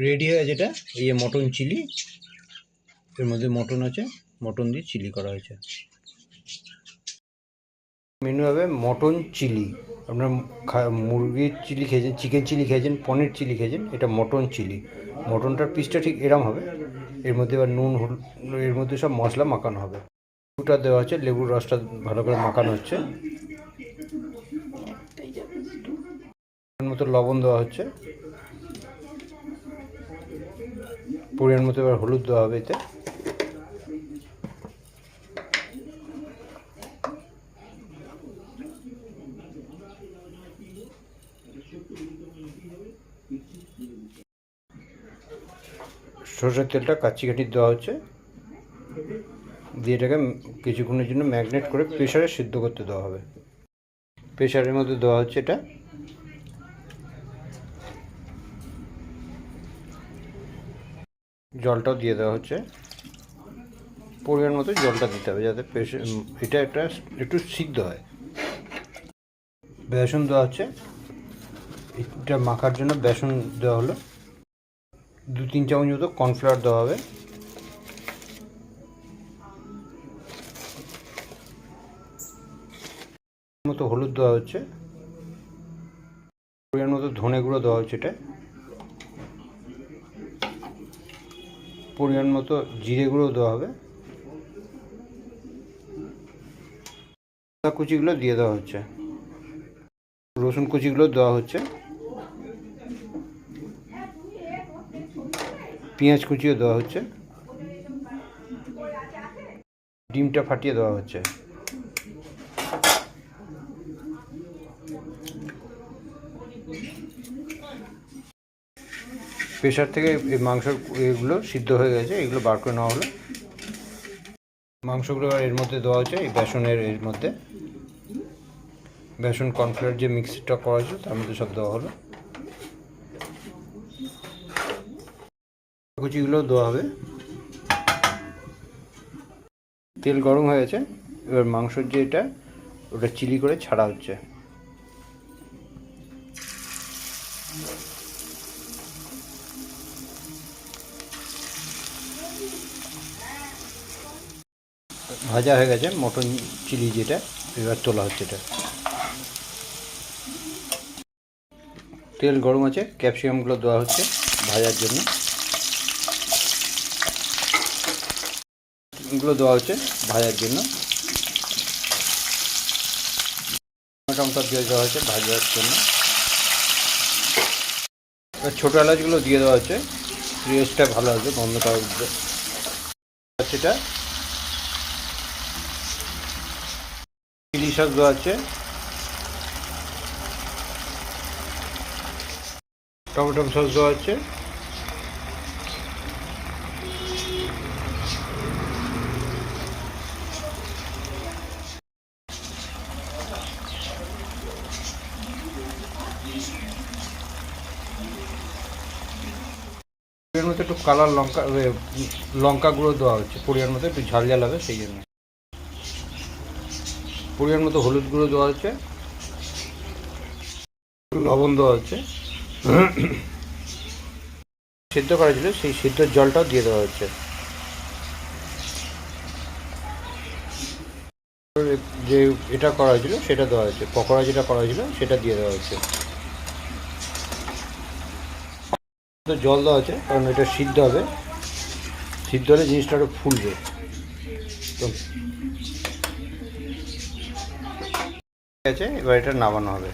Ready হয়ে যেটা এই যে মটন চিলি, এর মধ্যে মটন আছে, মটন দিয়ে চিলি করা হয়েছে। মেনু হবে মটন চিলি। আপনার মুরগির চিলি খেয়েছেন, চিকেন চিলি খেয়েছেন, পনির চিলি খেয়েছেন, এটা মটন চিলি। মটনটার পিসটা ঠিক এরম হবে, এর মধ্যে এবার নুন এর মধ্যে সব মশলা মাখানো হবে। লেবুটা দেওয়া হচ্ছে, লেবুর রসটা ভালো করে মাখানো হচ্ছে। মতো লবণ দেওয়া হচ্ছে, পরিমাণ মতো এবার হলুদ দেওয়া হবে এতে। সরষের তেলটা কাচ্চি কাঠি দেওয়া হচ্ছে, দিয়ে এটাকে কিছুক্ষণের জন্য ম্যাগনেট করে প্রেশারে সিদ্ধ করতে দেওয়া হবে। প্রেশারের মধ্যে দেওয়া হচ্ছে এটা। জলটাও দিয়ে দেওয়া হচ্ছে, পরিমাণ মতো জলটা দিতে হবে যাতে এটা একটু সিদ্ধ হয়। বেসন দেওয়া হচ্ছে, এটা মাখার জন্য বেসন দেওয়া হলো। 2-3 চামচ মতো কর্নফ্লাওয়ার দেওয়া হবে। মতো হলুদ দেওয়া হচ্ছে, পরিমাণ মতো ধনে গুঁড়ো দেওয়া হচ্ছে, এটা পরিমাণ মতো জিরে গুঁড়ো দেওয়া হবে। আদা কুচিগুলো দিয়ে দেওয়া হচ্ছে, রসুন কুচিগুলো দেওয়া হচ্ছে, পেঁয়াজ কুচিও দেওয়া হচ্ছে, ডিমটা ফাটিয়ে দেওয়া হচ্ছে। প্রেশার থেকে এই মাংসর এগুলো সিদ্ধ হয়ে গেছে, এগুলো বার করে নেওয়া হলো। মাংসগুলো এর মধ্যে দেওয়া হচ্ছে, এই বেসনের এর মধ্যে বেসন কর্নফ্লাওয়ার যে মিক্সটা করা হয়েছে তার মধ্যে সব দেওয়া হলো। কুচিগুলো দেওয়া হবে। তেল গরম হয়ে গেছে, এবার মাংসর যে এটা ওটা চিলি করে ছাড়া হচ্ছে। ভাজা হয়ে গেছে মটন চিলি যেটা, এবার তোলা হচ্ছে এটা। তেল গরম আছে, ক্যাপসিকামগুলো দেওয়া হচ্ছে ভাজার জন্য। এগুলো দেওয়া হচ্ছে ভাজার জন্য। টমেটো দিয়ে দেওয়া হচ্ছে ভাজার জন্য। এবার ছোটো এলাচগুলো দিয়ে দেওয়া হচ্ছে, টেস্টটা ভালো আসবে, গন্ধটা উঠবে। সেটা চিলি সস দেওয়া হচ্ছে, টমেটো সস দেওয়া হচ্ছে, এর মধ্যে একটু কালার লঙ্কা গুঁড়ো দেওয়া হচ্ছে, পরিমাণ মতো একটু ঝাল ঝাল হবে সেই জন্য। পরিমাণ মতো হলুদ গুঁড়ো দেওয়া হচ্ছে, লবণ দেওয়া হচ্ছে। সিদ্ধ করা ছিল সেই সিদ্ধর জলটাও দিয়ে দেওয়া হচ্ছে। যে এটা করা হয়েছিল সেটা দেওয়া হচ্ছে, পকোড়া যেটা করা হয়েছিল সেটা দিয়ে দেওয়া হচ্ছে। জল দেওয়া হচ্ছে কারণ এটা সিদ্ধ হবে, সিদ্ধ হলে জিনিসটা আরও ফুলবে। তো ঠিক আছে, এবার এটা নামানো হবে।